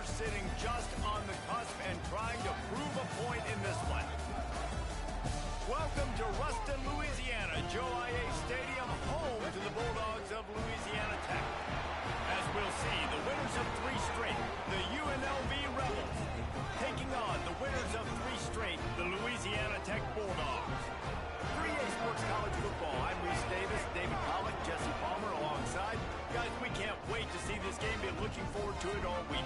They're sitting just on the cusp and trying to prove a point in this one. Welcome to Ruston, Louisiana, Joe IA Stadium, home to the Bulldogs of Louisiana Tech. As we'll see, the winners of 3 straight, the UNLV Rebels, taking on the winners of 3 straight, the Louisiana Tech Bulldogs. 3A Sports College Football. I'm Reese Davis, David Pollock, Jesse Palmer alongside. Guys, we can't wait to see this game. Been looking forward to it all week.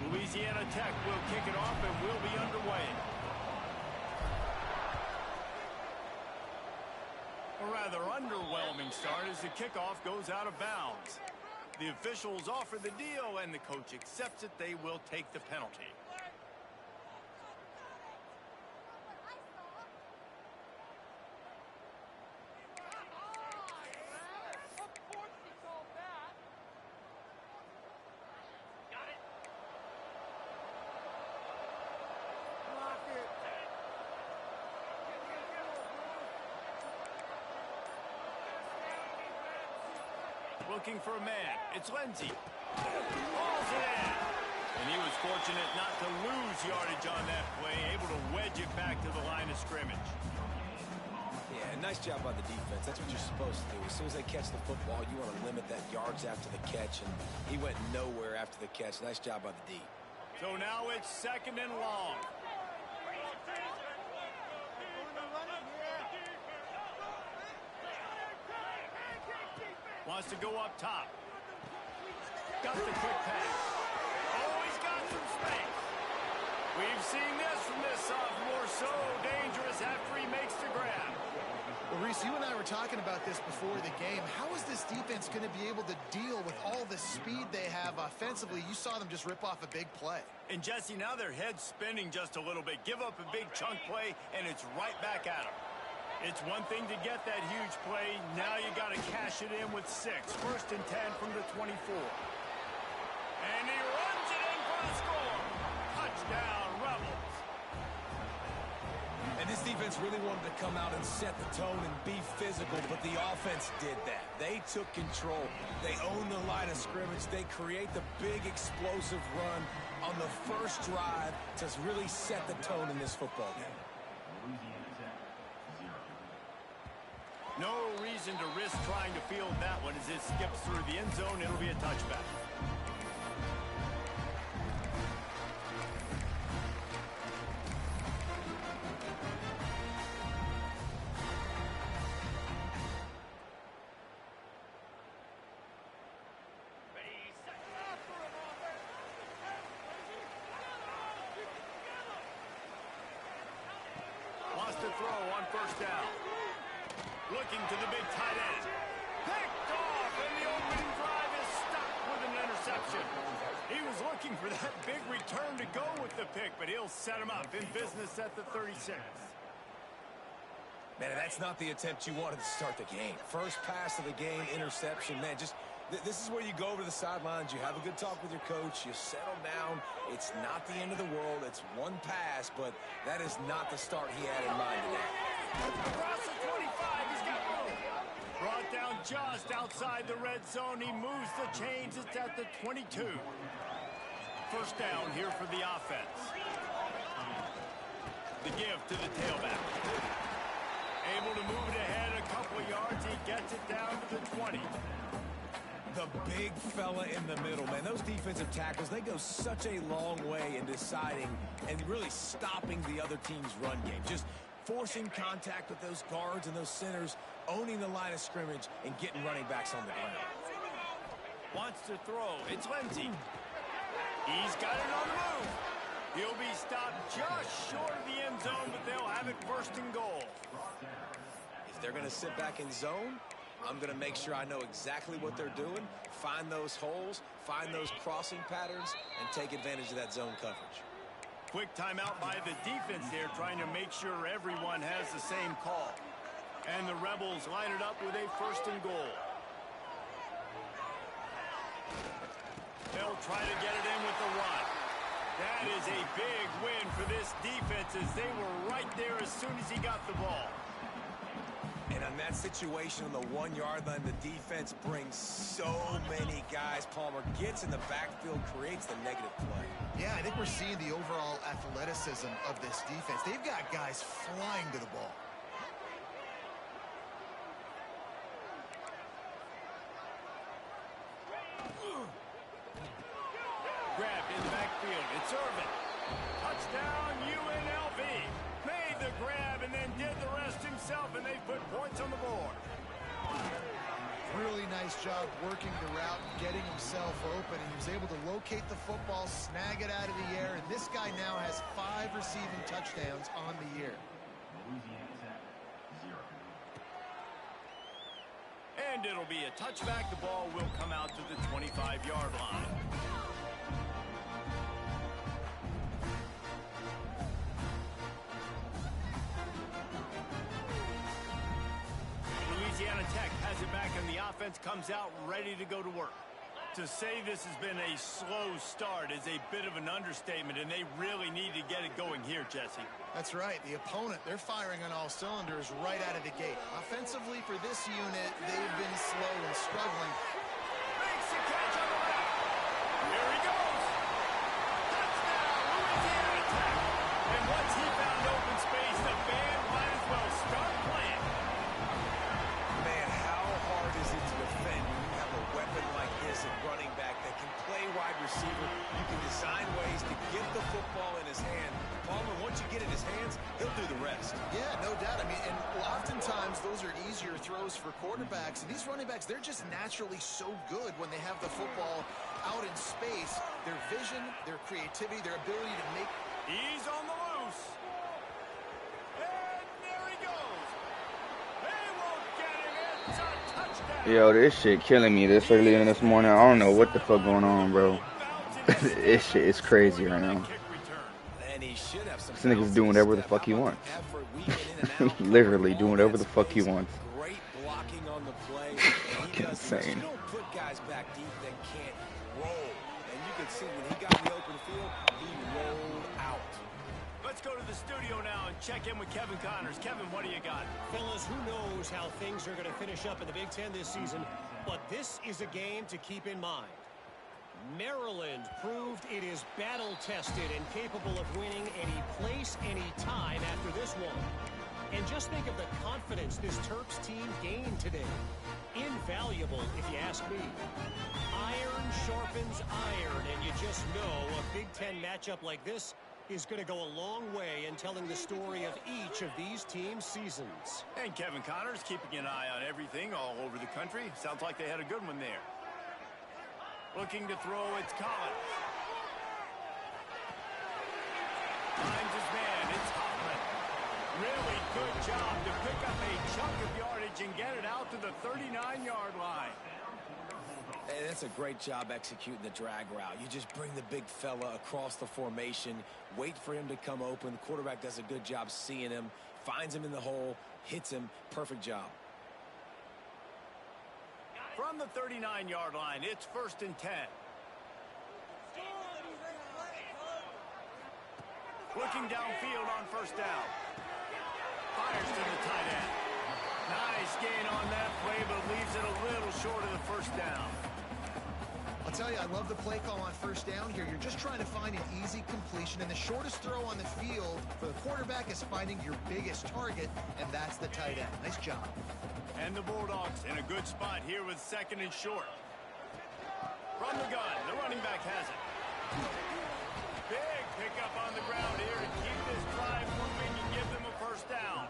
Louisiana Tech will kick it off and will be underway. A rather underwhelming start as the kickoff goes out of bounds. The officials offer the deal, and the coach accepts it. They will take the penalty. Looking for a man. It's Lindsey. Balls it in. And he was fortunate not to lose yardage on that play, able to wedge it back to the line of scrimmage. Yeah, nice job by the defense. That's what you're supposed to do. As soon as they catch the football, you want to limit that yards after the catch, and he went nowhere after the catch. Nice job by the D. So now it's 2nd and long. Wants to go up top. Got the quick pass. Oh, he's got some space. We've seen this from this sophomore. So dangerous after he makes the grab. Well, Reese, you and I were talking about this before the game. How is this defense going to be able to deal with all the speed they have offensively? You saw them just rip off a big play. And Jesse, now their head's spinning just a little bit. Give up a big chunk play, and it's right back at them. It's one thing to get that huge play. Now you got to cash it in with 6. 1st and 10 from the 24. And he runs it in for the score. Touchdown, Rebels. And this defense really wanted to come out and set the tone and be physical, but the offense did that. They took control. They owned the line of scrimmage. They create the big explosive run on the first drive to really set the tone in this football game. No reason to risk trying to field that one as it skips through the end zone. It'll be a touchback. Wants to throw on 1st down. Looking to the big tight end. Picked off, and the opening drive is stopped with an interception. He was looking for that big return to go with the pick, but he'll set him up in business at the 36. Man, that's not the attempt you wanted to start the game. First pass of the game, interception. Man, just this is where you go over the sidelines. You have a good talk with your coach. You settle down. It's not the end of the world. It's one pass, but that is not the start he had in mind today. Across the 25, he's got room. Brought down just outside the red zone. He moves the chains. It's at the 22. 1st down here for the offense. The give to the tailback. Able to move it ahead a couple of yards. He gets it down to the 20. The big fella in the middle, man. Those defensive tackles, they go such a long way in deciding and really stopping the other team's run game. Just forcing contact with those guards and those centers, owning the line of scrimmage, and getting running backs on the ground. Wants to throw. It's Lindsey. He's got it on the move. He'll be stopped just short of the end zone, but they'll have it 1st and goal. If they're going to sit back in zone, I'm going to make sure I know exactly what they're doing, find those holes, find those crossing patterns, and take advantage of that zone coverage. Quick timeout by the defense there, trying to make sure everyone has the same call. And the Rebels line it up with a 1st and goal. They'll try to get it in with the run. That is a big win for this defense as they were right there as soon as he got the ball. In that situation on the 1-yard line, the defense brings so many guys. Palmer gets in the backfield, creates the negative play. Yeah, I think we're seeing the overall athleticism of this defense. They've got guys flying to the ball. Grabbed in the backfield. It's Irvin. Touchdown, UNLV. Made the grab and then did the rest himself, and they put points on the board. Really nice job working the route and getting himself open. And he was able to locate the football, snag it out of the air, and this guy now has 5 receiving touchdowns on the year. And it'll be a touchback. The ball will come out to the 25-yard line. Louisiana Tech has it back, and the offense comes out ready to go to work. To say this has been a slow start is a bit of an understatement, and they really need to get it going here, Jesse. That's right. The opponent, they're firing on all cylinders right out of the gate. Offensively for this unit, they've been slow and struggling. Makes the catch on the left. Here he goes. Touchdown, Louisiana Tech. And once he found open space, the band might as well start playing. Man, how hard is it to defend when you have a weapon like this at running back that can play wide receiver? You can design ways to get the football in his hand. Palmer, once you get it in his hands, he'll do the rest. Yeah, no doubt. I mean, and oftentimes those are easier throws for quarterbacks. And these running backs, they're just naturally so good when they have the football out in space. Their vision, their creativity, their ability to make... He's on the loose. And there he goes. They won't get him. It's a touchdown. Yo, this shit killing me this early in this morning. I don't know what the fuck going on, bro. This shit is crazy right now. This nigga's doing whatever the fuck he wants. Literally doing whatever the fuck he wants. Great blocking on the play. Fucking insane. You don't put guys back deep that can't roll. And you can see when he got in the open field, he rolled out. Let's go to the studio now and check in with Kevin Connors. Kevin, what do you got? Fellas, who knows how things are going to finish up in the Big Ten this season, but this is a game to keep in mind. Maryland proved it is battle-tested and capable of winning any place, any time after this one. And just think of the confidence this Terps team gained today. Invaluable, if you ask me. Iron sharpens iron, and you just know a Big Ten matchup like this is going to go a long way in telling the story of each of these teams' seasons. And Kevin Connors keeping an eye on everything all over the country. Sounds like they had a good one there. Looking to throw, it's Collins. Finds his man, it's Hoffman. Really good job to pick up a chunk of yardage and get it out to the 39-yard line. Hey, that's a great job executing the drag route. You just bring the big fella across the formation, wait for him to come open. The quarterback does a good job seeing him, finds him in the hole, hits him. Perfect job. From the 39-yard line, it's 1st and 10. Looking downfield on 1st down. Fires to the tight end. Nice gain on that play, but leaves it a little short of the 1st down. I'll tell you, I love the play call on 1st down here. You're just trying to find an easy completion, and the shortest throw on the field for the quarterback is finding your biggest target, and that's the tight end. Nice job. And the Bulldogs in a good spot here with 2nd and short. From the gun, the running back has it. Big pickup on the ground here to keep this drive moving and give them a 1st down.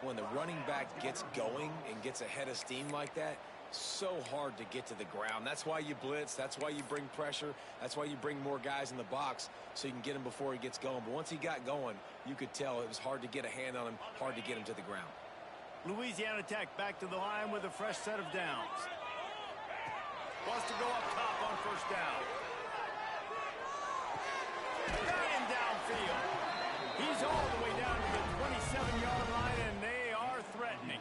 When the running back gets going and gets ahead of steam like that, so hard to get to the ground. That's why you blitz. That's why you bring pressure. That's why you bring more guys in the box so you can get him before he gets going. But once he got going, you could tell it was hard to get a hand on him, hard to get him to the ground. Louisiana Tech back to the line with a fresh set of downs. Wants to go up top on 1st down. Got him downfield. He's all the way down to the 27-yard line, and they are threatening.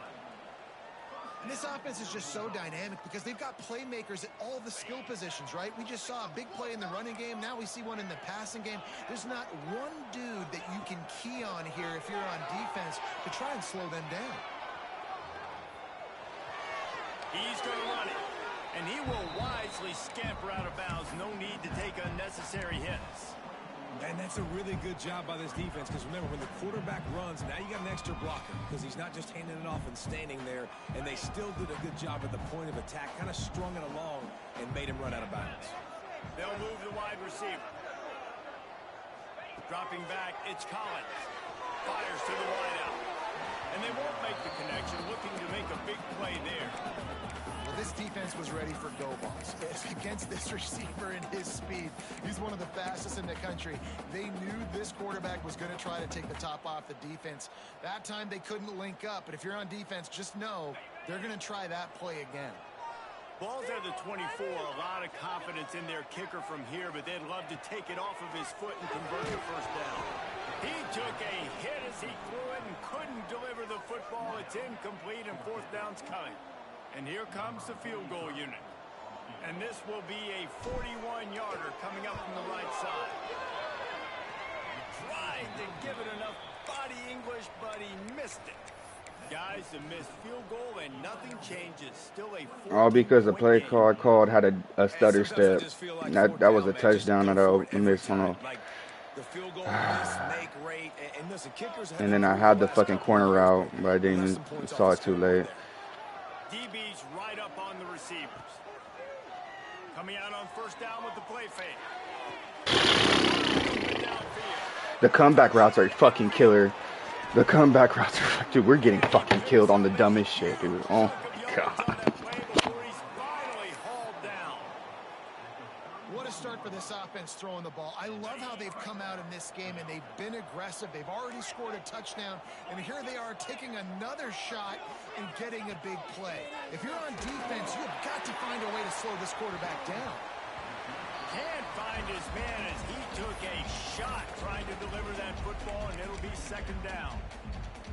And this offense is just so dynamic because they've got playmakers at all the skill positions, right? We just saw a big play in the running game. Now we see one in the passing game. There's not one dude that you can key on here if you're on defense to try and slow them down. He's going to run it. And he will wisely scamper out of bounds. No need to take unnecessary hits. And that's a really good job by this defense, because remember, when the quarterback runs, now you got an extra blocker, because he's not just handing it off and standing there, and they still did a good job at the point of attack, kind of strung it along and made him run out of bounds. They'll move the wide receiver. Dropping back, it's Collins. Fires to the wideout. And they won't make the connection, looking to make a big play there. Well, this defense was ready for go balls. Against this receiver and his speed, he's one of the fastest in the country. They knew this quarterback was going to try to take the top off the defense. That time they couldn't link up, but if you're on defense, just know they're going to try that play again. Ball's at the 24, a lot of confidence in their kicker from here, but they'd love to take it off of his foot and convert the first down. He took a hit as he threw it and couldn't deliver the football. It's incomplete and fourth down's coming. And here comes the field goal unit. And this will be a 41-yarder coming up from the right side. Tried to give it enough body English, but he missed it. Guys, the missed field goal and nothing changes. Still a all because the play called had a stutter step. That was a touchdown that I missed on a. And then I had the fucking corner route, but I didn't saw it too late. DB's right up on the receivers. Coming out on first down with the play fake. The comeback routes are fucking killer. The comeback routes are, dude, we're getting fucking killed on the dumbest shit, dude. Oh my god. What a start for this offense throwing the ball. I love how they've come out in this game and they've been aggressive. They've already scored a touchdown, and here they are taking another shot and getting a big play. If you're on defense, you've got to find a way to slow this quarterback down. Can't find his man as he took a shot trying to deliver that football, and it'll be second down.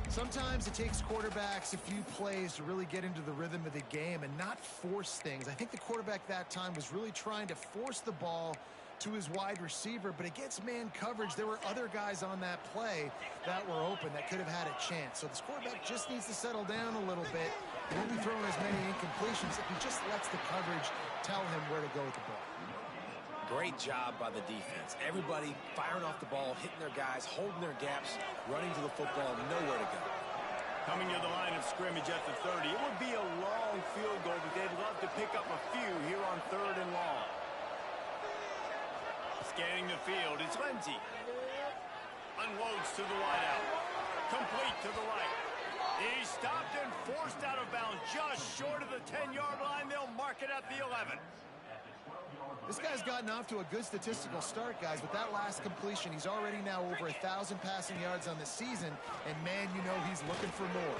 Sometimes it takes quarterbacks a few plays to really get into the rhythm of the game and not force things. I think the quarterback that time was really trying to force the ball to his wide receiver, but against man coverage, there were other guys on that play that were open that could have had a chance. So this quarterback just needs to settle down a little bit. He won't be throwing as many incompletions if he just lets the coverage tell him where to go with the ball. Great job by the defense. Everybody firing off the ball, hitting their guys, holding their gaps, running to the football, nowhere to go. Coming to the line of scrimmage at the 30. It would be a long field goal, but they'd love to pick up a few here on third and long. Scanning the field, it's Lindsey. Unloads to the wideout. Complete to the right. He's stopped and forced out of bounds just short of the 10-yard line. They'll mark it at the 11. This guy's gotten off to a good statistical start, guys. With that last completion, he's already now over 1,000 passing yards on the season. And, man, you know he's looking for more.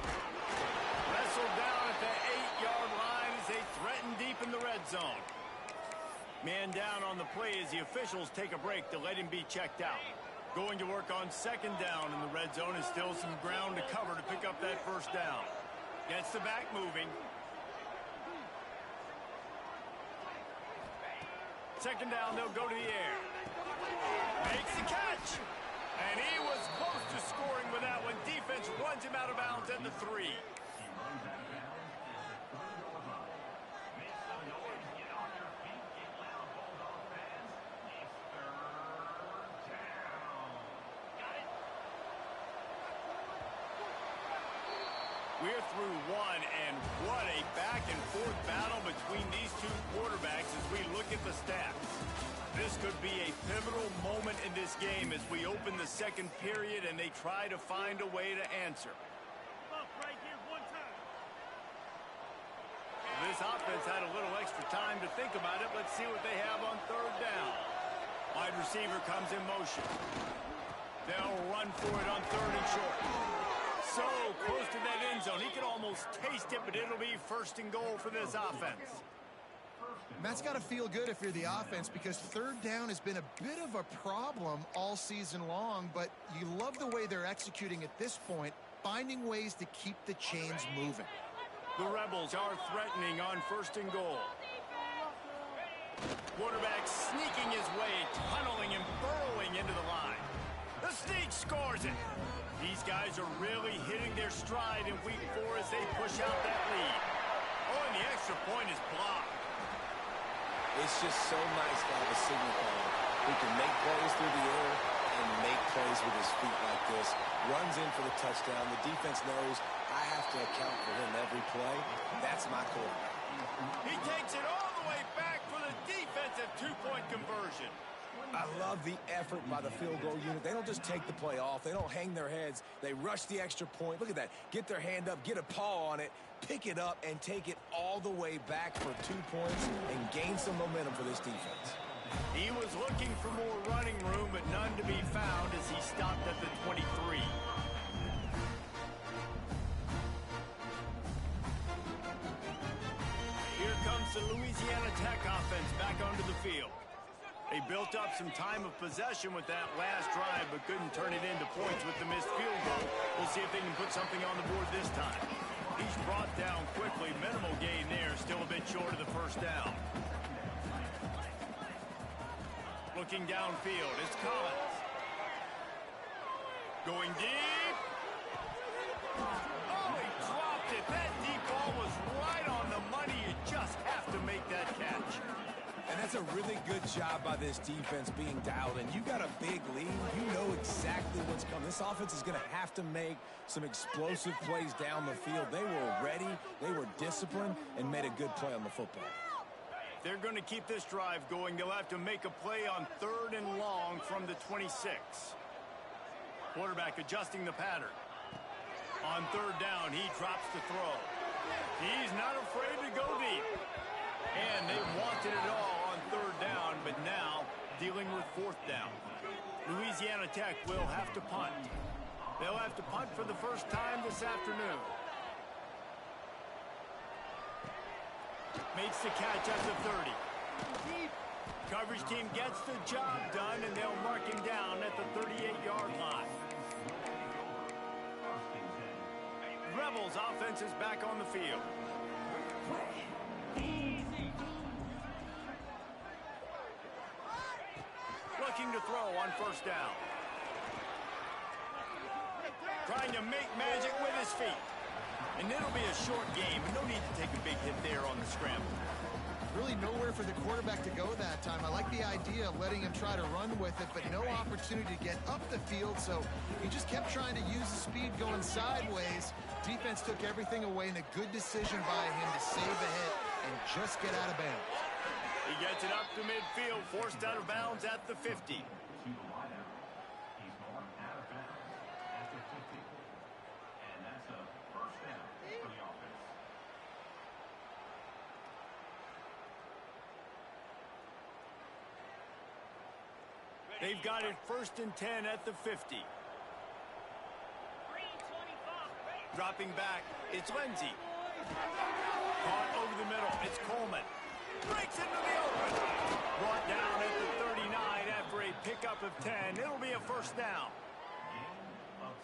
Wrestled down at the 8-yard line as they threaten deep in the red zone. Man down on the play as the officials take a break to let him be checked out. Going to work on second down in the red zone is still some ground to cover to pick up that first down. Gets the back moving. Second down, they'll go to the air. Makes the catch. And he was close to scoring with that one. Defense runs him out of bounds at the 3. We're through one, and what a back-and-forth battle between these two quarterbacks as we look at the stats. This could be a pivotal moment in this game as we open the second period and they try to find a way to answer. This offense had a little extra time to think about it. Let's see what they have on third down. Wide receiver comes in motion. They'll run for it on third and short. So close to that end zone. He can almost taste it, but it'll be first and goal for this offense. That's got to feel good if you're the offense, because third down has been a bit of a problem all season long, but you love the way they're executing at this point, finding ways to keep the chains moving. The Rebels are threatening on first and goal. Quarterback sneaking his way, tunneling and burrowing into the line. The sneak scores it. These guys are really hitting their stride in week 4 as they push out that lead. Oh, and the extra point is blocked. It's just so nice to have a signal caller who can make plays through the air and make plays with his feet like this. Runs in for the touchdown. The defense knows I have to account for him every play. That's my quarterback. He takes it all the way back for the defensive two-point conversion. I love the effort by the field goal unit. They don't just take the play off. They don't hang their heads. They rush the extra point. Look at that. Get their hand up, get a paw on it, pick it up, and take it all the way back for 2 points and gain some momentum for this defense. He was looking for more running room, but none to be found as he stopped at the 23. Here comes the Louisiana Tech offense back onto the field. They built up some time of possession with that last drive, but couldn't turn it into points with the missed field goal. We'll see if they can put something on the board this time. He's brought down quickly. Minimal gain there, still a bit short of the first down. Looking downfield, it's Collins. Going deep. Oh, he dropped it. That deep ball was right on the money. You just have to make that catch. And that's a really good job by this defense being dialed in. You got a big lead. You know exactly what's coming. This offense is going to have to make some explosive plays down the field. They were ready, they were disciplined, and made a good play on the football. They're going to keep this drive going. They'll have to make a play on 3rd and long from the 26. Quarterback adjusting the pattern. On 3rd down, he drops the throw. He's not afraid to go deep. And they wanted it all on 3rd down, but now dealing with 4th down. Louisiana Tech will have to punt. They'll have to punt for the first time this afternoon. Makes the catch at the 30. Coverage team gets the job done, and they'll mark him down at the 38-yard line. Rebels offense is back on the field. Looking to throw on 1st down. Trying to make magic with his feet. And it'll be a short game, but no need to take a big hit there on the scramble. Really nowhere for the quarterback to go that time. I like the idea of letting him try to run with it, but no opportunity to get up the field, so he just kept trying to use the speed going sideways. Defense took everything away, and a good decision by him to save a hit and just get out of bounds. He gets it up to midfield, forced out of bounds at the 50. They've got it 1st and 10 at the 50. Dropping back, it's Lindsey. Caught over the middle, it's Coleman. Breaks into the open. Brought down at the 39 after a pickup of 10. It'll be a 1st down.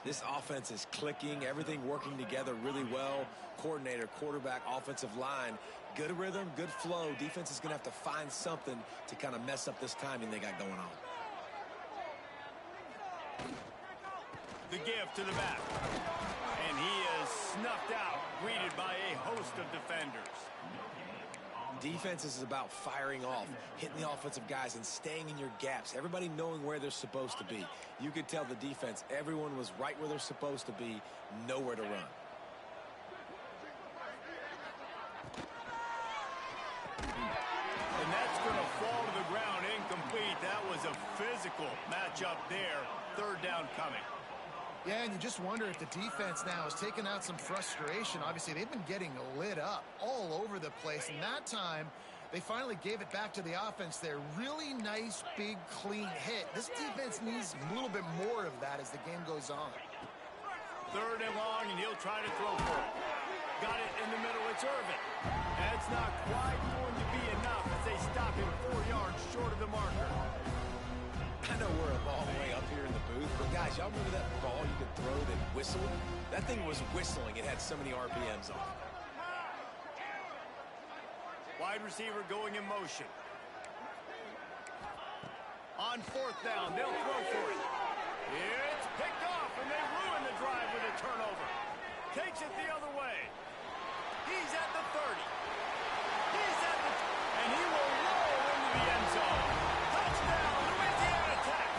This offense is clicking, everything working together really well. Coordinator, quarterback, offensive line. Good rhythm, good flow. Defense is going to have to find something to kind of mess up this timing they got going on. The give to the back. And he is snuffed out, greeted by a host of defenders. Defense is about firing off, hitting the offensive guys, and staying in your gaps. Everybody knowing where they're supposed to be. You could tell the defense, everyone was right where they're supposed to be, nowhere to run. And that's going to fall to the ground incomplete. That was a physical matchup there. 3rd down coming. Yeah, and you just wonder if the defense now has taken out some frustration. Obviously, they've been getting lit up all over the place. And that time, they finally gave it back to the offense there. Really nice, big, clean hit. This defense needs a little bit more of that as the game goes on. 3rd and long, and he'll try to throw for it. Got it in the middle. It's Irvin. That's not quite going to be enough as they stop him 4 yards short of the marker. I know we're a long way up here in the booth, but guys, y'all remember that ball you could throw that whistled? That thing was whistling. It had so many RPMs on it. Wide receiver going in motion. On 4th down, they'll throw for it. It's picked off, and they ruin the drive with a turnover. Takes it the other way. He's at the 30. Touchdown, Louisiana Tech.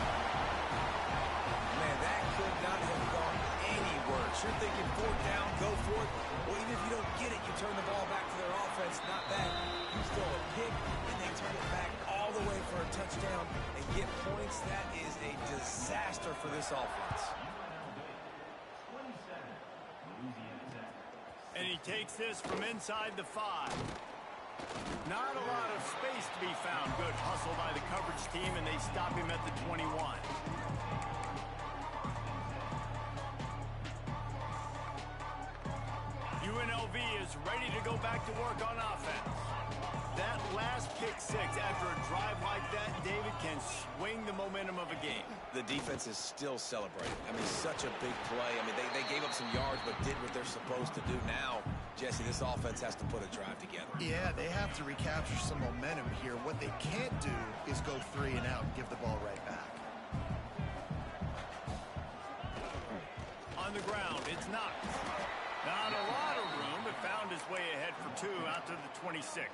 Man, that could not have gone any worse. You're thinking fourth down, go for it. Well, even if you don't get it, you turn the ball back to their offense. Not that. You throw a pick, and they turn it back all the way for a touchdown and get points. That is a disaster for this offense. And he takes this from inside the 5. Not a lot of space to be found. Good hustle by the coverage team, and they stop him at the 21. UNLV is ready to go back to work on offense. That last pick 6 after a drive like that, David, can swing the momentum of a game. The defense is still celebrating. I mean, such a big play. I mean, they gave up some yards but did what they're supposed to do. Now, Jesse, this offense has to put a drive together. Yeah, they have to recapture some momentum here. What they can't do is go 3 and out and give the ball right back. On the ground, it's Knox. Not a lot of room, but found his way ahead for 2 out to the 26.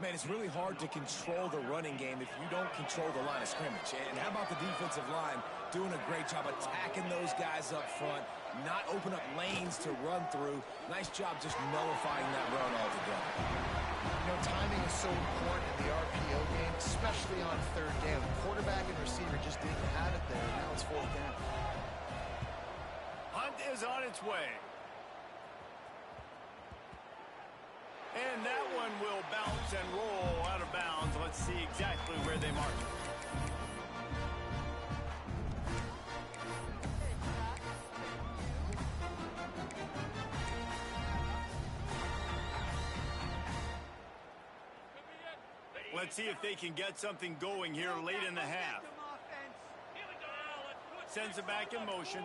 Man, it's really hard to control the running game if you don't control the line of scrimmage. And how about the defensive line doing a great job attacking those guys up front, not open up lanes to run through. Nice job just nullifying that run altogether. You know, timing is so important in the RPO game, especially on 3rd down. Quarterback and receiver just didn't have it there. Now it's 4th down. Hunt is on its way. And that one will bounce and roll out of bounds. Let's see exactly where they mark it. Let's see if they can get something going here late in the half. Sends it back in motion.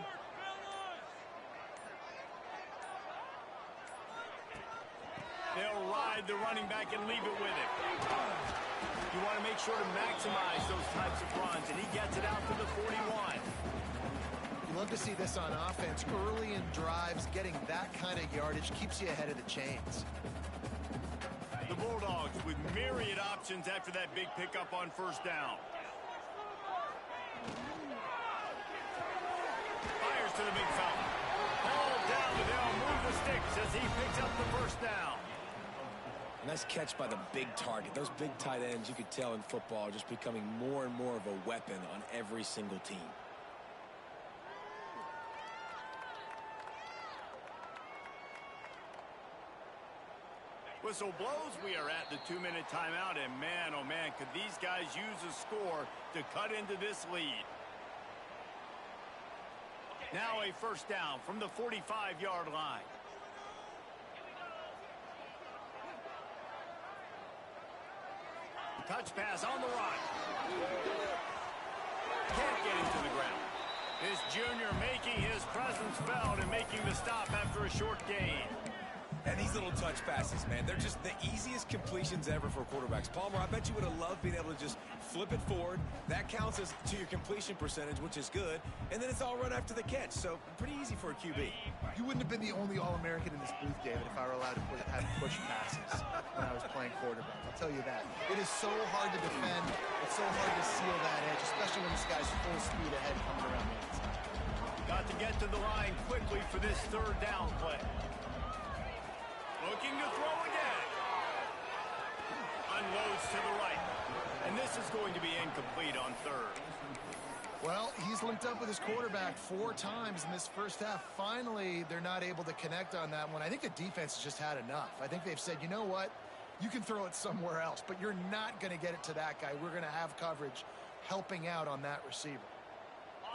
They'll ride the running back and leave it with him. You want to make sure to maximize those types of runs, and he gets it out to the 41. You love to see this on offense. Early in drives, getting that kind of yardage keeps you ahead of the chains. The Bulldogs with myriad options after that big pickup on 1st down. Fires to the big fella. Ball down, but they'll move the sticks as he picks up the 1st down. Nice catch by the big target. Those big tight ends, you could tell in football, are just becoming more and more of a weapon on every single team. Whistle blows. We are at the 2-minute timeout, and man, oh man, could these guys use a score to cut into this lead. Now a 1st down from the 45-yard line. Touch pass on the run. Can't get him to the ground. This junior making his presence felt and making the stop after a short gain. And these little touch passes, man, they're just the easiest completions ever for quarterbacks. Palmer, I bet you would have loved being able to just flip it forward. That counts as to your completion percentage, which is good. And then it's all run after the catch, so pretty easy for a QB. You wouldn't have been the only All-American in this booth, David, if I were allowed to have push passes when I was playing quarterback. I'll tell you that. It is so hard to defend. It's so hard to seal that edge, especially when this guy's full speed ahead coming around the outside. Got to get to the line quickly for this 3rd down play. Looking to throw again. Unloads to the right. And this is going to be incomplete on 3rd. Well, he's linked up with his quarterback 4 times in this 1st half. Finally, they're not able to connect on that one. I think the defense has just had enough. I think they've said, you know what? You can throw it somewhere else, but you're not going to get it to that guy. We're going to have coverage helping out on that receiver.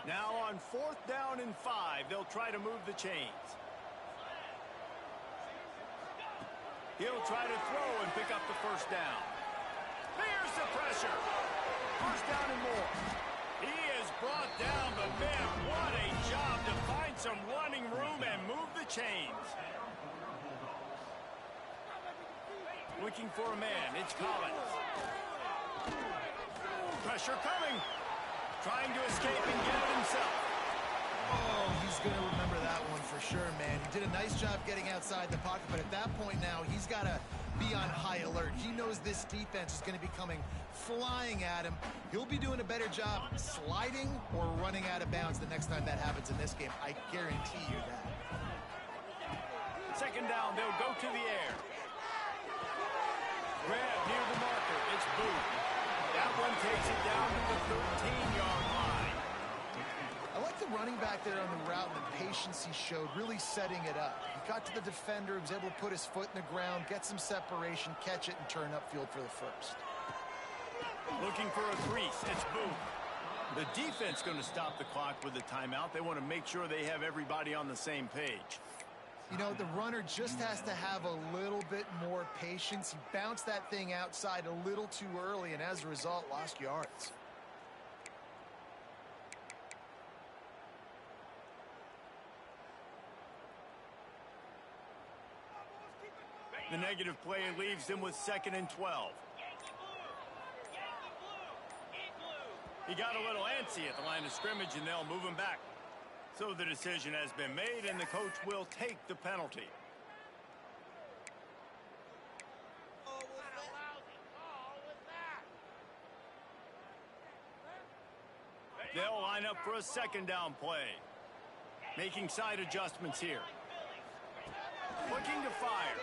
Now on 4th down and 5, they'll try to move the chains. He'll try to throw and pick up the 1st down. There's the pressure. 1st down and more. He is brought down, but man, what a job to find some running room and move the chains. Looking for a man. It's Collins. Pressure coming. Trying to escape and get it himself. Oh, he's going to remember that one for sure, man. He did a nice job getting outside the pocket, but at that point now, he's got to be on high alert. He knows this defense is going to be coming flying at him. He'll be doing a better job sliding or running out of bounds the next time that happens in this game. I guarantee you that. Second down, they'll go to the air. Grab near the marker. It's Booth. That one takes it down to the 13-yard line. I like the running back there on the route and the patience he showed, really setting it up. He got to the defender, he was able to put his foot in the ground, get some separation, catch it, and turn upfield for the first. Looking for a crease. It's Booth. The defense going to stop the clock with a timeout. They want to make sure they have everybody on the same page. You know, the runner just has to have a little bit more patience. He bounced that thing outside a little too early, and as a result, lost yards. The negative play leaves them with 2nd and 12. He got a little antsy at the line of scrimmage, and they'll move him back. So the decision has been made, and the coach will take the penalty. They'll line up for a 2nd down play. Making side adjustments here. Looking to fire.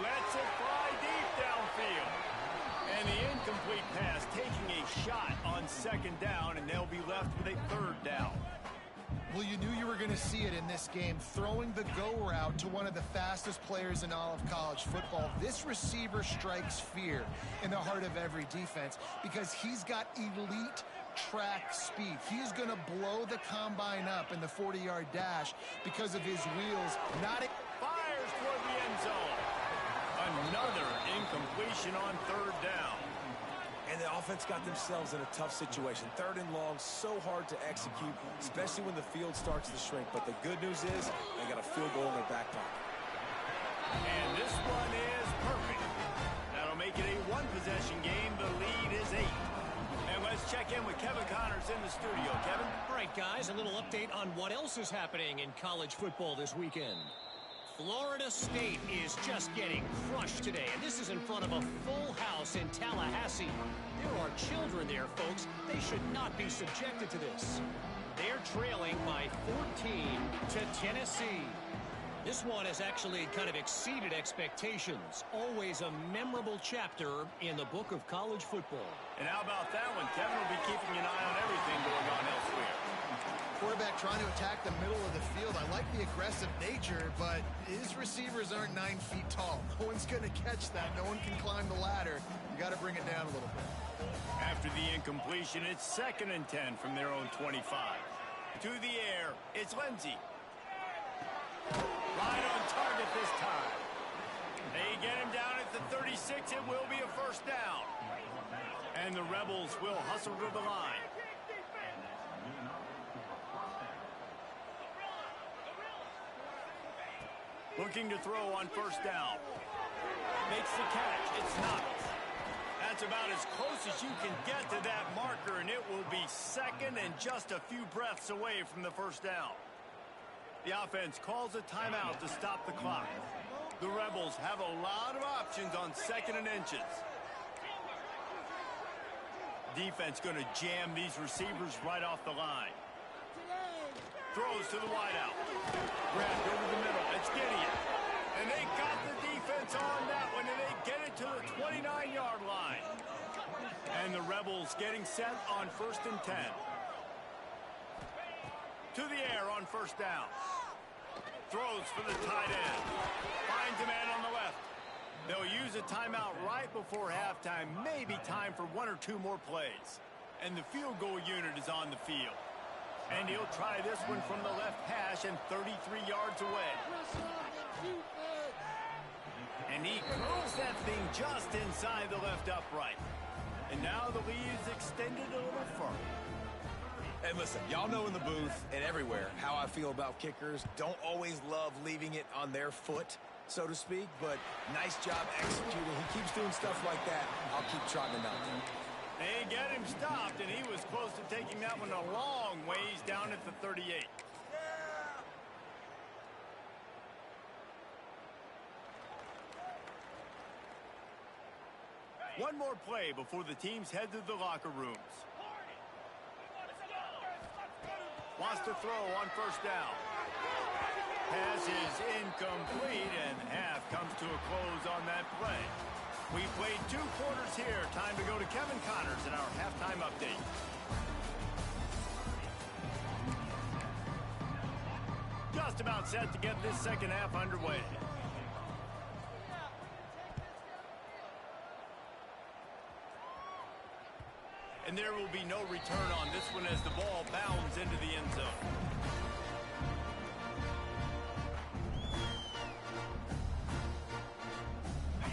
Lets it fly deep downfield. And the incomplete pass taking a shot on 2nd down, and they'll be left with a 3rd down. Well, you knew you were going to see it in this game, throwing the go route to one of the fastest players in all of college football. This receiver strikes fear in the heart of every defense because he's got elite track speed. He's going to blow the combine up in the 40-yard dash because of his wheels. Fires toward the end zone. Another incompletion on 3rd down. And the offense got themselves in a tough situation. 3rd and long, so hard to execute, especially when the field starts to shrink. But the good news is they got a field goal in their back pocket. And this one is perfect. That'll make it a one-possession game. The lead is 8. And let's check in with Kevin Connors in the studio. Kevin? All right, guys, a little update on what else is happening in college football this weekend. Florida State is just getting crushed today, and this is in front of a full house in Tallahassee. There are children there, folks. They should not be subjected to this. They're trailing by 14 to Tennessee. This one has actually kind of exceeded expectations. Always a memorable chapter in the book of college football. And how about that one? Kevin will be keeping an eye on everything going on elsewhere. Quarterback trying to attack the middle of the field. I like the aggressive nature, but his receivers aren't 9 feet tall. No one's going to catch that. No one can climb the ladder. You got to bring it down a little bit. After the incompletion, it's 2nd and 10 from their own 25. To the air, it's Lindsey. Right on target this time. They get him down at the 36. It will be a 1st down. And the Rebels will hustle to the line. Looking to throw on 1st down. Makes the catch. It's not. That's about as close as you can get to that marker, and it will be 2nd and just a few breaths away from the 1st down. The offense calls a timeout to stop the clock. The Rebels have a lot of options on 2nd and inches. Defense going to jam these receivers right off the line. Throws to the wideout. Grabbed over the middle. It's Gideon. And they got the defense on that one, and they get it to the 29-yard line. And the Rebels getting set on 1st and 10. To the air on 1st down. Throws for the tight end. Finds a man on the left. They'll use a timeout right before halftime. Maybe time for 1 or 2 more plays. And the field goal unit is on the field. And he'll try this one from the left hash and 33 yards away. And he curls that thing just inside the left upright. And now the lead is extended a little further. And listen, y'all know in the booth and everywhere how I feel about kickers. Don't always love leaving it on their foot, so to speak, but nice job executing. He keeps doing stuff like that. I'll keep trotting him out there. They get him stopped, and he was close to taking that one a long ways down at the 38. One more play before the teams head to the locker rooms. Wants to throw on first down. Pass is incomplete, and half comes to a close on that play. We played 2 quarters here. Time to go to Kevin Connors in our halftime update. Just about set to get this second half underway. And there will be no return on this one as the ball bounds into the end zone.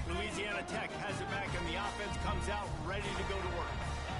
Louisiana Tech has it back, and the offense comes out ready to go to work.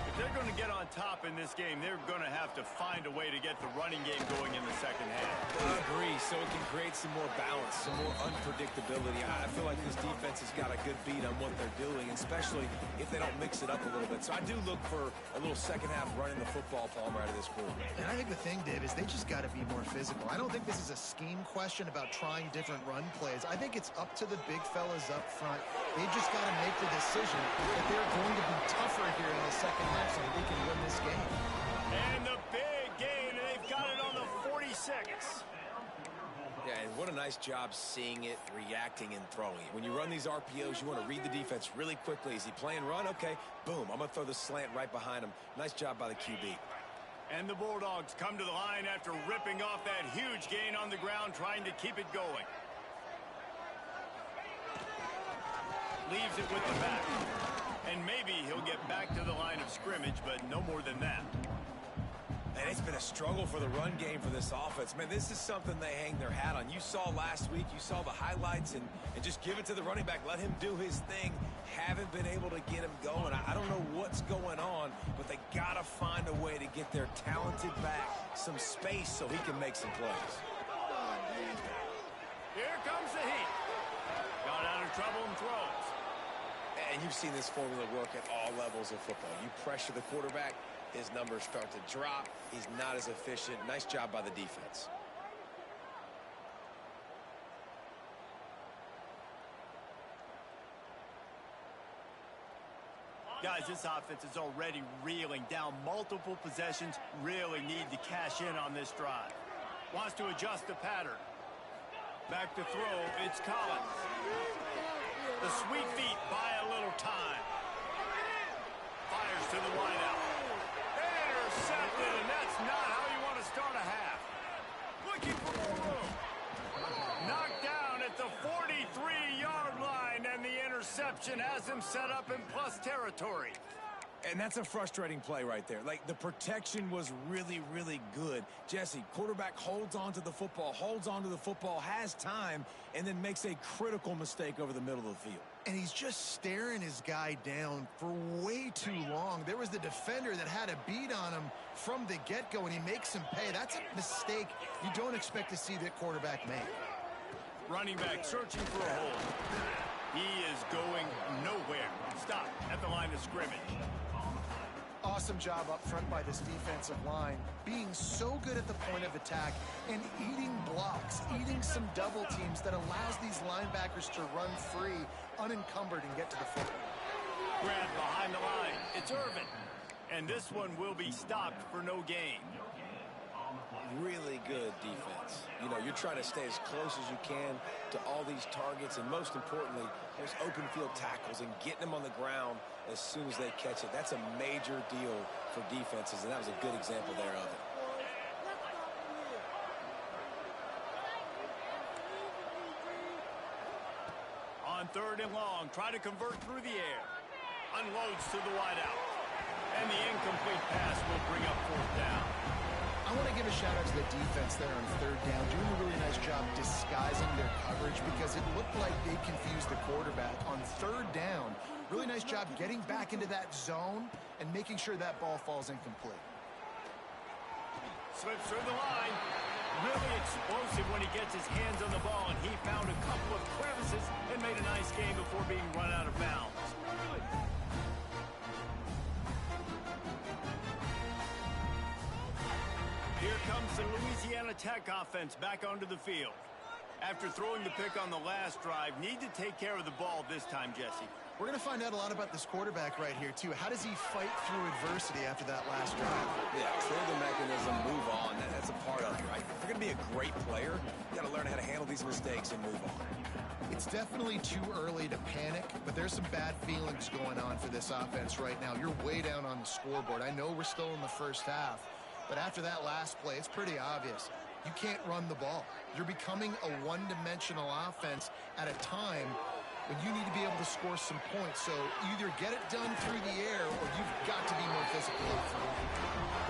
If they're going to get on top in this game, they're going to have to find a way to get the running game going in the second half. I agree, so it can create some more balance, some more unpredictability. I feel like this defense has got a good beat on what they're doing, especially if they don't mix it up a little bit. So I do look for a little second half running the football, Palmer, out of this group. And I think the thing, Dave, is they just got to be more physical. I don't think this is a scheme question about trying different run plays. I think it's up to the big fellas up front. They just got to make the decision that they're going to be tougher here in the second half so they can win this game. And the big gain, and they've got it on the 46. Yeah, and what a nice job seeing it, reacting, and throwing it. When you run these RPOs, you want to read the defense really quickly. Is he playing run? Okay, boom. I'm going to throw the slant right behind him. Nice job by the QB. And the Bulldogs come to the line after ripping off that huge gain on the ground, trying to keep it going. Leaves it with the back. And maybe he'll get back to the line of scrimmage, but no more than that. And it's been a struggle for the run game for this offense. Man, this is something they hang their hat on. You saw last week, you saw the highlights, and just give it to the running back. Let him do his thing. Haven't been able to get him going. I don't know what's going on, but they got to find a way to get their talented back some space so he can make some plays. Here comes the heat. Got out of trouble and throws. And you've seen this formula work at all levels of football. You pressure the quarterback, his numbers start to drop. He's not as efficient. Nice job by the defense. Guys, this offense is already reeling down multiple possessions. Really need to cash in on this drive. Wants to adjust the pattern. Back to throw, it's Collins. The sweet feet buy a little time. Fires to the wideout. Intercepted, and that's not how you want to start a half. Looking for more room. Knocked down at the 43-yard line, and the interception has him set up in plus territory. And that's a frustrating play right there. Like, the protection was really, really good. Jesse, quarterback holds on to the football, has time, and then makes a critical mistake over the middle of the field. And he's just staring his guy down for way too long. There was the defender that had a beat on him from the get-go, and he makes him pay. That's a mistake you don't expect to see that quarterback make. Running back searching for a hole. He is going nowhere. Stop at the line of scrimmage. Awesome job up front by this defensive line, being so good at the point of attack and eating blocks, eating some double teams that allows these linebackers to run free, unencumbered, and get to the football. Grab behind the line. It's Irvin. And this one will be stopped for no gain. Really good defense. You know, you're trying to stay as close as you can to all these targets, and most importantly, those open field tackles and getting them on the ground as soon as they catch it. That's a major deal for defenses, and that was a good example there of it. On 3rd and long, try to convert through the air. Unloads to the wideout. And the incomplete pass will bring up 4th down. I want to give a shout-out to the defense there on 3rd down, doing a really nice job disguising their coverage because it looked like they confused the quarterback. On 3rd down, really nice job getting back into that zone and making sure that ball falls incomplete. Slips through the line. Really explosive when he gets his hands on the ball, and he found a couple of crevices and made a nice game before being run out of bounds. Here comes the Louisiana Tech offense back onto the field. After throwing the pick on the last drive, need to take care of the ball this time, Jesse. We're going to find out a lot about this quarterback right here, too. How does he fight through adversity after that last drive? Yeah, clear the mechanism, move on. That's a part of it, right? If you're going to be a great player, you got to learn how to handle these mistakes and move on. It's definitely too early to panic, but there's some bad feelings going on for this offense right now. You're way down on the scoreboard. I know we're still in the first half, but after that last play, it's pretty obvious. You can't run the ball. You're becoming a one-dimensional offense at a time when you need to be able to score some points. So either get it done through the air or you've got to be more physical up front.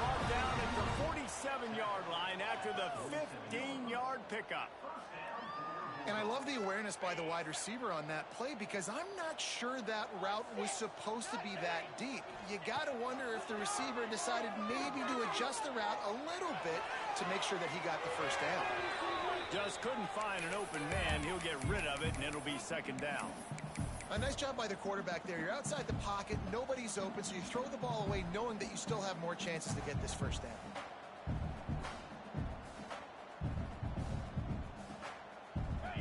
Brought down at the 47-yard line after the 15-yard pickup. And I love the awareness by the wide receiver on that play because I'm not sure that route was supposed to be that deep. You got to wonder if the receiver decided maybe to adjust the route a little bit to make sure that he got the first down. Just couldn't find an open man. He'll get rid of it, and it'll be second down. A nice job by the quarterback there. You're outside the pocket. Nobody's open, so you throw the ball away knowing that you still have more chances to get this first down.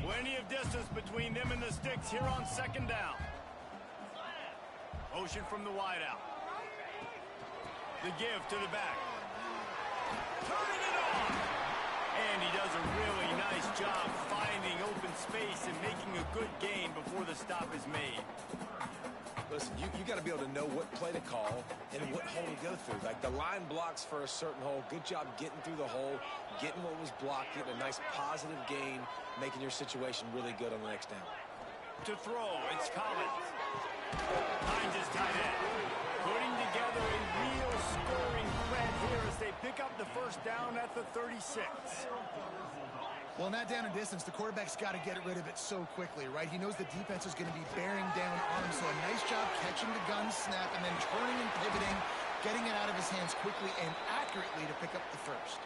Plenty of distance between them and the sticks here on second down. Motion from the wideout. The give to the back. Turning it on. And he does a really nice job finding open space and making a good gain before the stop is made. Listen, you got to be able to know what play to call and what hole to go through. Like the line blocks for a certain hole. Good job getting through the hole, getting what was blocked, getting a nice positive gain, making your situation really good on the next down. To throw, it's Collins. Finds his tight end. Putting together a real scoring threat here as they pick up the first down at the 36. Well, not down in distance, the quarterback's got to get rid of it so quickly, right? He knows the defense is going to be bearing down on him, so a nice job catching the gun snap and then turning and pivoting, getting it out of his hands quickly and accurately to pick up the first.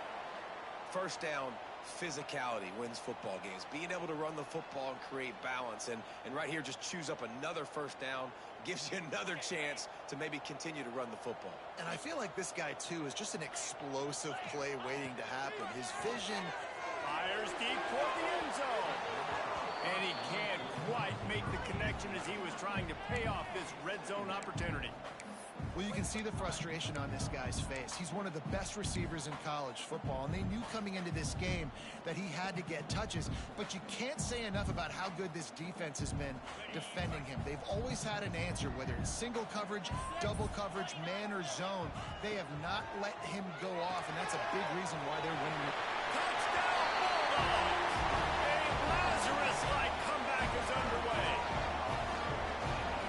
First down, physicality wins football games. Being able to run the football and create balance, and right here just choose up another first down, gives you another chance to maybe continue to run the football. And I feel like this guy, too, is just an explosive play waiting to happen. His vision... Fires deep for the end zone. And he can't quite make the connection as he was trying to pay off this red zone opportunity. Well, you can see the frustration on this guy's face. He's one of the best receivers in college football, and they knew coming into this game that he had to get touches, but you can't say enough about how good this defense has been defending him. They've always had an answer, whether it's single coverage, double coverage, man or zone. They have not let him go off, and that's a big reason why they're winning. Touchdown, Bulldogs! A Lazarus-like comeback is underway.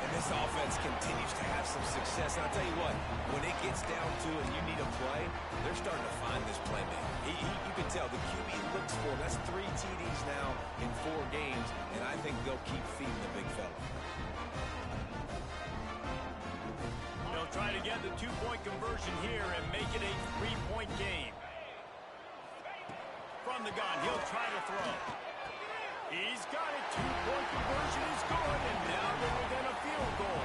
And this offense continues to have some success. And I'll tell you what, when it gets down to it and you need a play, they're starting to find this playmaker. You can tell the QB looks for him. That's 3 TDs now in 4 games, and I think they'll keep feeding the big fella. They'll try to get the 2-point conversion here and make it a 3-point game. From the gun, he'll try to throw. He's got it. 2-point conversion is good, and now they're within a field goal.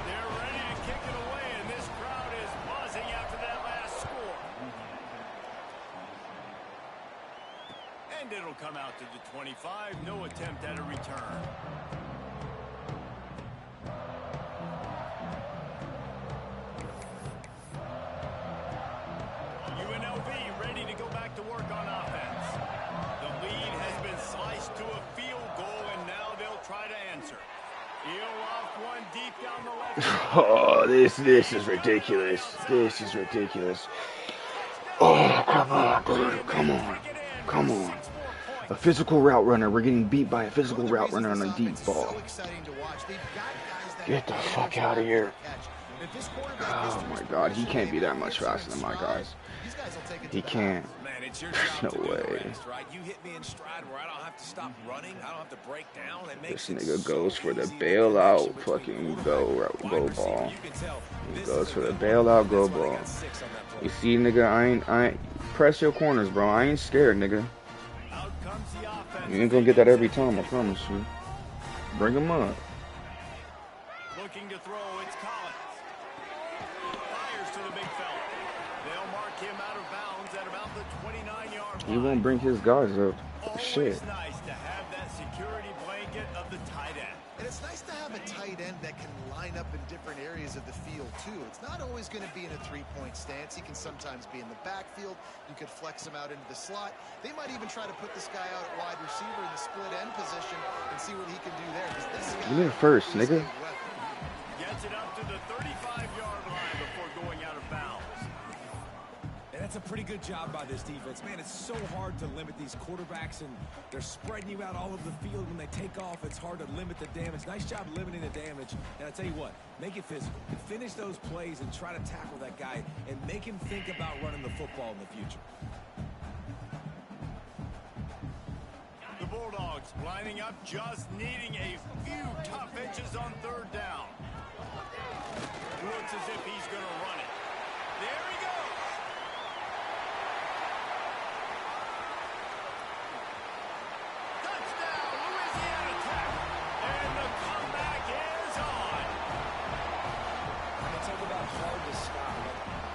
They're ready to kick it away, and this crowd is buzzing after that last score. And it'll come out to the 25. No attempt at a return. UNLV ready to go back to work on offense. The lead has been sliced to a field goal, and now they'll try to answer. He'll off one deep down the left. Oh, this is ridiculous. This is ridiculous. Oh, come on, dude. Come on. Come on. A physical route runner. We're getting beat by a physical route runner on a deep ball. Get the fuck out of here. Oh my god, he can't be that much faster than my guys. He can't. No way. This nigga goes for the bailout fucking go ball. He goes for the bailout go ball. You see, nigga, I ain't press your corners, bro. I ain't scared, nigga. You ain't gonna get that every time, I promise you. Bring him up. Looking to throw, it's Collins. Fires to the big fella. They'll mark him out of bounds at about the 29-yard line. He won't bring his guys up. Shit. Always nice to have that security blanket of the tight end. And it's nice to have a tight end that can line up in different areas of the field, too. It's not always going to be in a three-point stance. He can sometimes be in the backfield. You could flex him out into the slot. They might even try to put this guy out at wide receiver in the split end position and see what he can do there. This guy Give me the first, nigga. Gets it up to the 35-yard line before going out of bounds. And that's a pretty good job by this defense. Man, it's so hard to limit these quarterbacks, and they're spreading you out all over the field. When they take off, it's hard to limit the damage. Nice job limiting the damage. And I tell you what, make it physical. Finish those plays and try to tackle that guy and make him think about running the football in the future. The Bulldogs lining up, just needing a few tough inches on third down. Looks as if he's going to run it. There he goes. Touchdown, Louisiana Tech. And the comeback is on. And talk about hard to stop.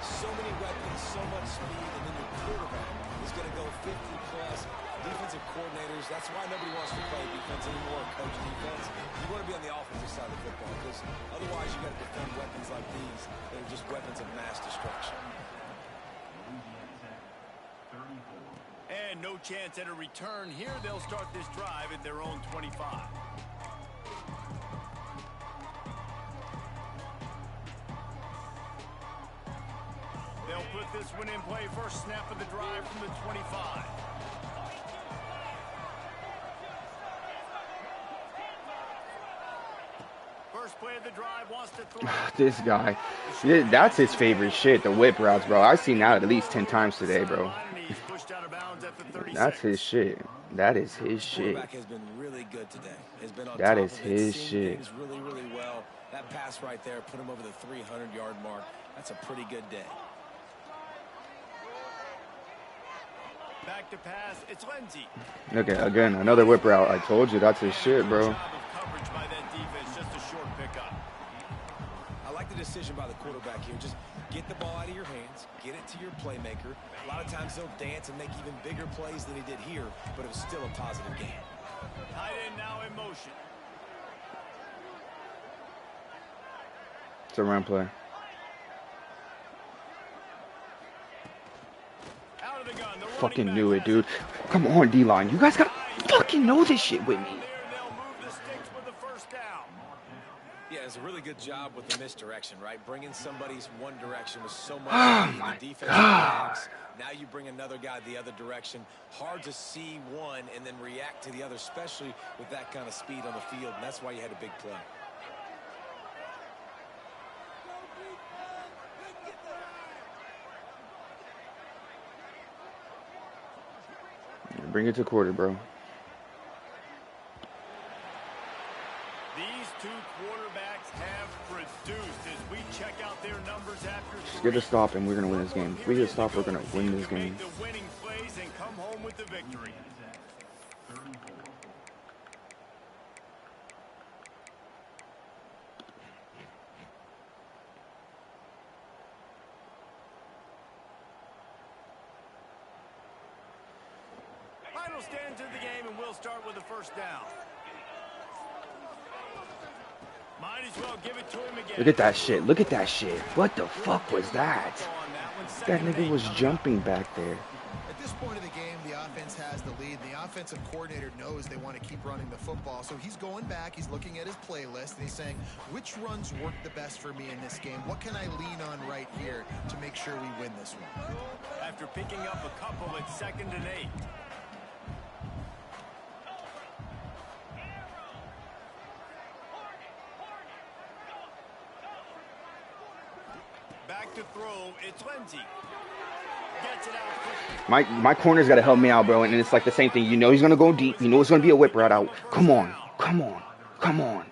So many weapons, so much speed, and then your quarterback is going to go 50-plus. Defensive coordinators, that's why nobody wants to play defense anymore, coach defense. You want to be on the offensive side of the football, because otherwise you got to defend weapons like these that are just weapons of mass destruction. And no chance at a return here. They'll start this drive at their own 25. They'll put this one in play. First snap of the drive from the 25. First play of the drive, wants to throw. This guy, that's his favorite shit, the whip routes, bro. I've seen that at least 10 times today, bro. That's his shit. That is his shit. Has been really good today. Has been on that top is of his it, shit. Really, really well. That pass right there put him over the 300-yard mark. That's a pretty good day. Back to pass, it's Lindsey. Okay, again, another whip route. I told you, that's his shit, bro. I like the decision by the quarterback here. Just get the ball out of your hands, get it to your playmaker. A lot of times he'll dance and make even bigger plays than he did here, but it was still a positive game. Tight end now in motion. It's a run play. Out of the gun, fucking knew it, dude. Come on, D-line. You guys gotta fucking know this shit with me. They'll move the sticks with the first down. Yeah, it's a really good job with the misdirection, right? Bringing somebody's one direction was so much. Oh my God. Now you bring another guy the other direction. Hard to see one and then react to the other, especially with that kind of speed on the field, and that's why you had a big play. Bring it to quarter, bro. These two quarterbacks have produced as we check out their numbers after Just get a stop and we're gonna win this game. If we get a stop, we're gonna win this game. The winning plays and come home with the victory. Final stands of the game, and we'll start with the first down. Might as well give it to him again. Look at that shit. Look at that shit. What the fuck was that? That nigga was jumping back there. At this point of the game, the offense has the lead. The offensive coordinator knows they want to keep running the football. So he's going back, he's looking at his playlist, and he's saying, which runs work the best for me in this game? What can I lean on right here to make sure we win this one? After picking up a couple at 2nd and 8. Back to throw, it's Lindsey. Gets it out quickly. My corner's got to help me out, bro. And it's like the same thing. You know he's going to go deep. You know it's going to be a whip route out. Come on. Come on. Come on.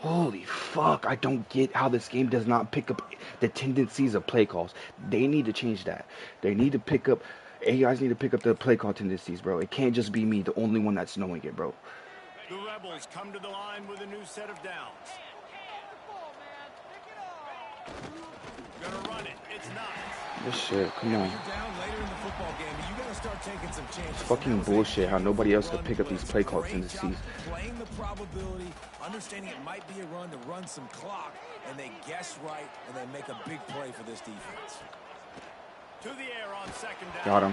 Holy fuck. I don't get how this game does not pick up the tendencies of play calls. They need to change that. They need to pick up, AIs need to pick up the play call tendencies, bro. It can't just be me, the only one that's knowing it, bro. The Rebels come to the line with a new set of downs. Gonna run it. It's not. This shit, come on. You're down later in the football game, and you got to start taking some chances. It's fucking bullshit how nobody else could pick up these play calls in the season. Playing the probability, understanding it might be a run to run some clock, and they guess right, and they make a big play for this defense. To the air on second down. Got him.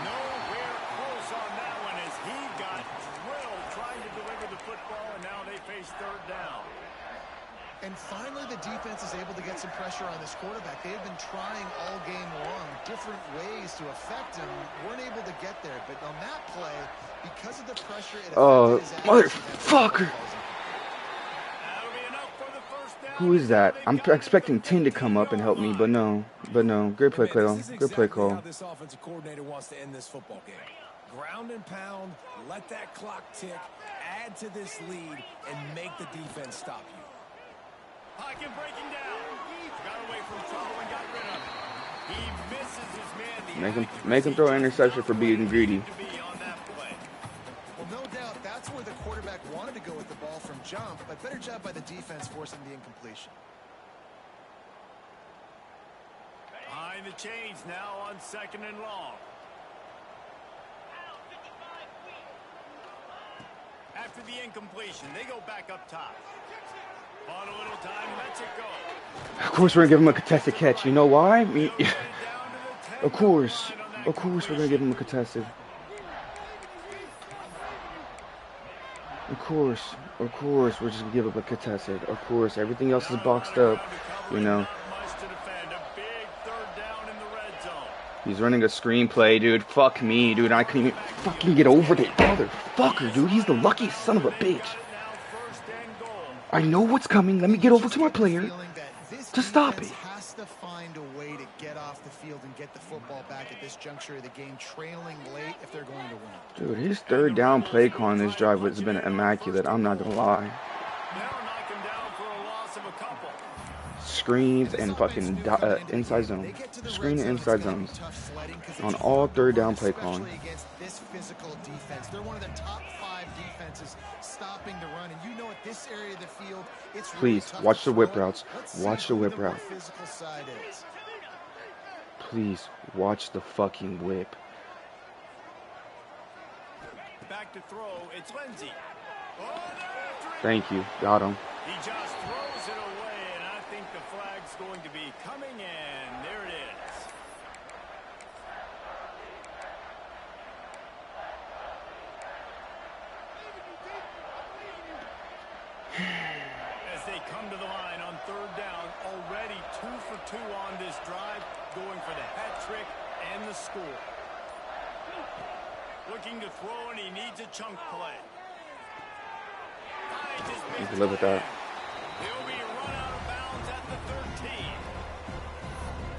Nowhere close on that one as he got drilled trying to deliver the football, and now they face third down. And finally, the defense is able to get some pressure on this quarterback. They have been trying all game long different ways to affect him. Weren't able to get there, but on that play, because of the pressure, it affected his motherfucker. That'll be enough for the first down. Who is that? I'm expecting Tin to come up and help me, but no. Great play call. Good play call. How this offensive coordinator wants to end this football game. Ground and pound, let that clock tick, add to this lead, and make the defense stop you. Pocket breaking down. Got away from trouble and got rid of it. He misses his man. Make him throw an interception for being greedy. Well, no doubt that's where the quarterback wanted to go with the ball from jump, but better job by the defense forcing the incompletion. Behind the chains now on second and long. After the incompletion, they go back up top. On a little time, lets it go. Of course we're gonna give him a contested catch. You know why? Of course we're gonna give him a contested. Of course we're just gonna give him a contested. Of course, everything else is boxed up, you know. He's running a screenplay, dude. Fuck me, dude. I couldn't even fucking get over that motherfucker, dude. He's the luckiest son of a bitch. I know what's coming. Let me get over to my player to stop it. Has to find a way to get off the field and get the football back at this juncture of the game, trailing late if they're going to win. Dude, his third down play call on this drive has been immaculate. I'm not gonna lie. Screens and fucking inside zone. Screen and inside zones on all third down play calling. This physical defense, they're one of the top 5 defenses stopping the run, and you know at this area of the field, it's really Please watch the whip routes. Watch the whip route. Physical side is. Please watch the fucking whip. Back to throw, it's Lindsay. Thank you. Got him. He just throws it away, and I think the flag's going to be coming in. There it is. As they come to the line on third down, already 2 for 2 on this drive, going for the hat trick and the score. Looking to throw, and he needs a chunk play. You can live with that. He'll be run out of bounds at the 13.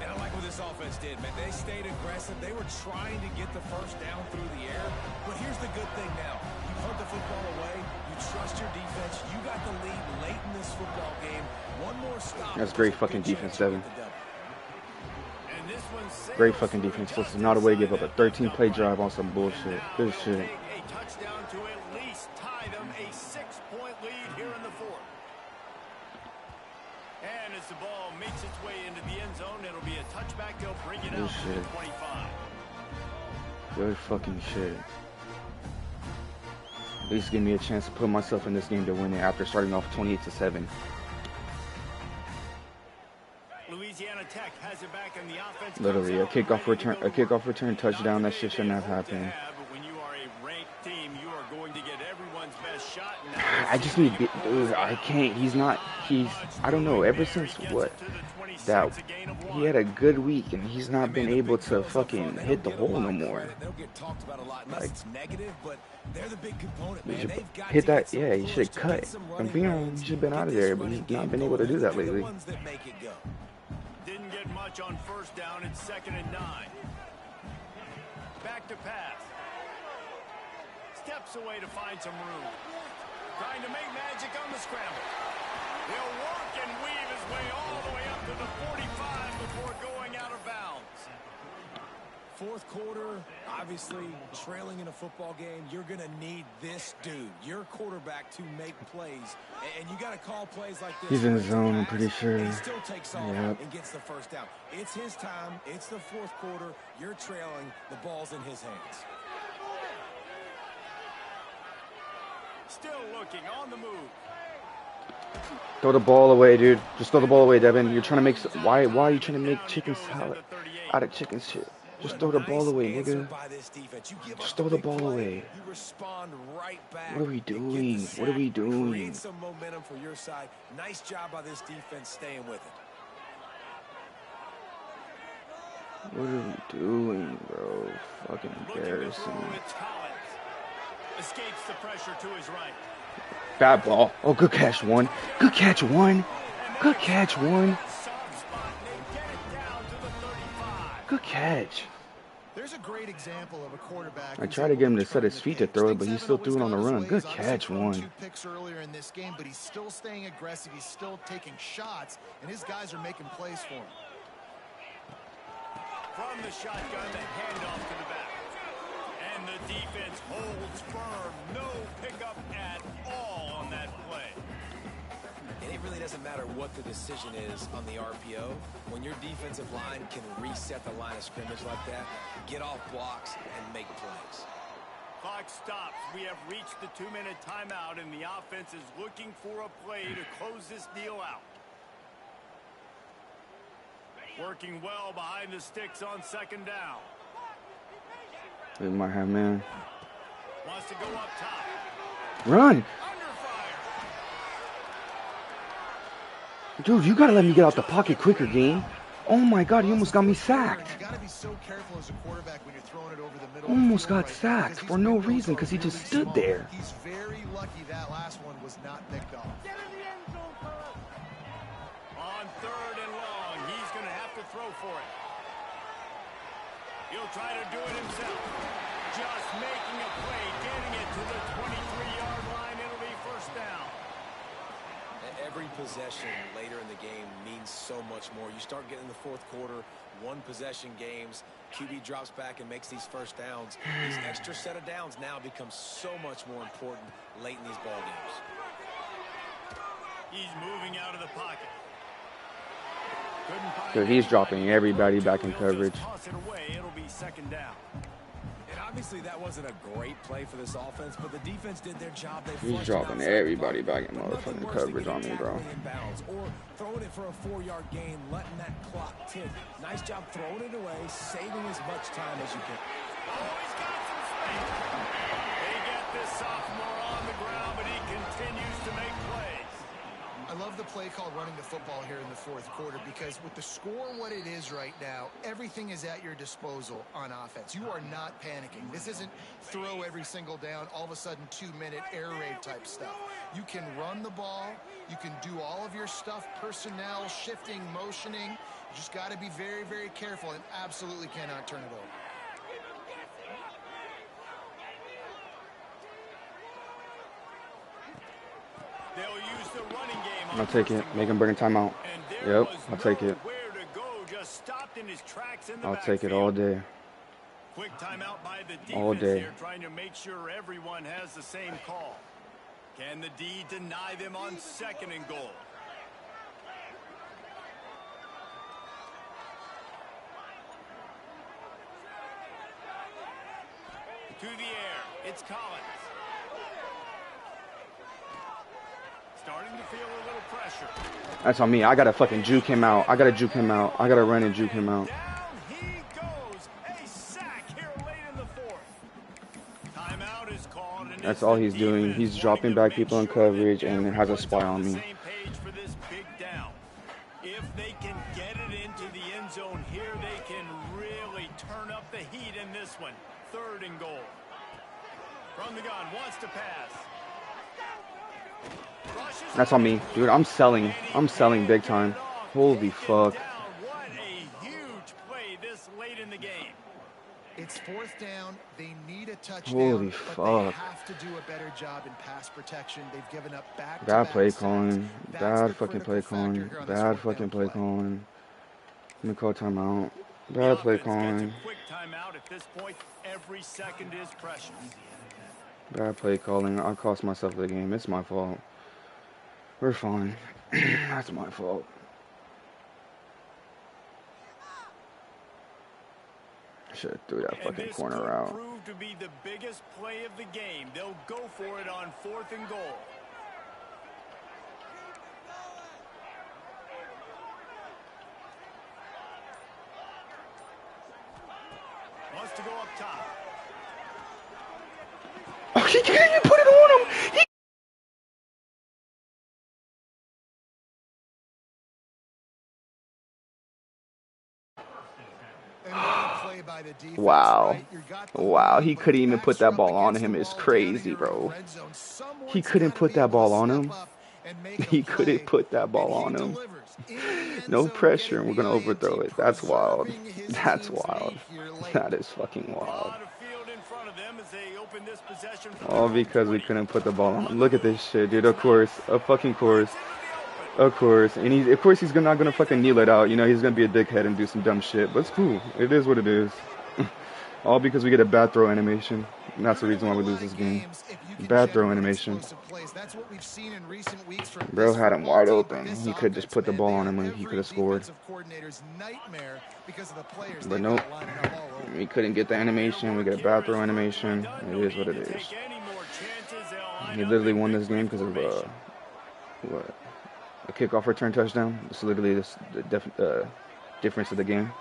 And I like what this offense did, man. They stayed aggressive. They were trying to get the first down through the air. But here's the good thing now. You put the football away. You trust your defense. You got the lead late in this football game. One more stop. That's great fucking defense, Devin. Great fucking defense. This is not a way to give up a 13-play drive on some bullshit. Good shit. A touchdown to at least tie them a 6-point lead here in the fourth. And as the ball makes its way into the end zone, it'll be a touchback. They'll bring it out to the 25. Good fucking shit. At least give me a chance to put myself in this game to win it after starting off 28-7. Louisiana Tech has it back in the offense. Literally a kickoff return touchdown. That shit shouldn't have happened. When you are a ranked team, you are going to get everyone's best shot. I just need, dude, I can't. I don't know. Ever since that he had a good week and he's not been able to fucking hit the hole no more. Like, he should hit that. Yeah, he should have cut. I'm being honest, he should have been out of there, but he's not been able to do that lately. Didn't get much on first down. It's 2nd and 9. Back to pass. Steps away to find some room. Trying to make magic on the scramble. He'll work and weave his way all the way up to the 45 before going out of bounds. fourth quarter, obviously trailing in a football game, you're going to need this dude, your quarterback, to make plays. And you got to call plays like this. He's in the zone, I'm pretty sure. He still takes off and gets the first down. It's his time. It's the fourth quarter. You're trailing. The ball's in his hands. Still looking on the move. Throw the ball away, dude. Just throw the ball away, Devin. You're trying to make... Why are you trying to make chicken salad out of chicken shit? Just throw the ball away, nigga. Just throw the ball away. What are we doing? What are we doing? Create some momentum for your side. Nice job by this defense staying with it. What are we doing, bro? Fucking embarrassing. Escapes the pressure to his right. Bad ball. Oh, good catch, one. Good catch, one. Good catch, one. Good catch. There's a great example of a quarterback. I tried to get him to set his feet to throw it, but he still threw it on the run. Good catch, one. 2 picks earlier in this game, but he's still staying aggressive. He's still taking shots, and his guys are making plays for him. From the shotgun, the handoff to the back. And the defense holds firm. No pickup at all on that play. And it really doesn't matter what the decision is on the RPO. When your defensive line can reset the line of scrimmage like that, get off blocks and make plays. Clock stops. We have reached the 2-minute timeout, and the offense is looking for a play to close this deal out. Working well behind the sticks on second down. We might have man. Wants to go up top. Run! Dude, you gotta let me get out the pocket quicker, game. Oh my God, you almost got me sacked. You gotta be so careful as a quarterback when you're throwing it over the middle. Almost got sacked for no reason because he just stood there. He's very lucky that last one was not picked off. On third and long, he's going to have to throw for it. He'll try to do it himself. Just making a play, getting it to the 23-yard line. It'll be first down. Every possession later in the game means so much more. You start getting the fourth quarter, one-possession games, QB drops back and makes these first downs. These extra set of downs now become so much more important late in these ball games. He's moving out of the pocket. Dude, he's dropping everybody back in coverage. Toss it away. It'll be second down. And obviously that wasn't a great play for this offense, but the defense did their job. He's dropping everybody back in motherfucking coverage on me, bro. Or throwing it for a 4-yard gain, letting that clock tick. Nice job throwing it away, saving as much time as you can. Oh, he's got some space. They get this sophomore on the ground, but he continues to make plays. I love the play called running the football here in the fourth quarter because with the score what it is right now, everything is at your disposal on offense. You are not panicking. This isn't throw every single down, all of a sudden 2-minute air raid type stuff. You can run the ball. You can do all of your stuff, personnel, shifting, motioning. You just got to be very, very careful and absolutely cannot turn it over. They'll use the running game. I'll take it. Make him bring a timeout. Yep, I'll take it. I'll take it all day. Quick timeout by the defense All day. here, trying to make sure everyone has the same call. Can the D deny them on second and goal? To the air, it's Collins. Starting to feel a little pressure. That's on me. I gotta fucking juke him out. I gotta juke him out. I gotta run and juke him out. Down he goes. A sack here late in the fourth. Timeout is called. And That's all he's doing. He's dropping back people in coverage and has a spy on me. Same page for this big down. If they can get it into the end zone here, they can really turn up the heat in this one. Third and goal. From the gun, wants to pass. That's on me. Dude, I'm selling. I'm selling big time. Holy fuck. What a huge play this late in the game. It's fourth down. They need a touchdown. Holy but fuck. They have to do a better job in pass protection. They've given up back-to-back Bad play sacks. calling. That's Bad the fucking critical play factor calling. here on this Bad fourth fucking down play calling. Let me call timeout. Bad play calling. Quick timeout at this point. Every second is precious. Bad play calling. I cost myself the game. It's my fault. We're fine. That's my fault. Should have threw that fucking corner out. Proved to be the biggest play of the game. They'll go for it on 4th and goal. Wants to go up top. Oh, he can't even put it on him. Wow. Wow, he couldn't even put that ball on him. It's crazy, bro. He couldn't put that ball on him. He couldn't put that ball on him. No pressure, and we're going to overthrow it. That's wild. That's wild. That is fucking wild. All because we couldn't put the ball on him. Look at this shit, dude. Of course. Of fucking course. Of course. And he's not going to fucking kneel it out. You know, he's going to be a dickhead and do some dumb shit. But it's cool. It is what it is. All because we get a bad throw animation. And that's the reason why we lose this game. Bad throw animation. Bro had him wide open. He could just put the ball on him and he could have scored. But nope. We couldn't get the animation. We get a bad throw animation. It is what it is. He literally won this game because of what? A kickoff return touchdown. It's literally the difference of the game.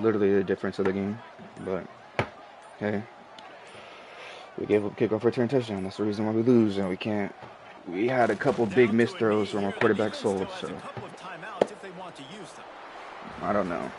Literally the difference of the game. But hey, we gave up a kickoff return touchdown. That's the reason why we lose, and we can't. We had a couple big missed throws from our quarterback sold. So I don't know.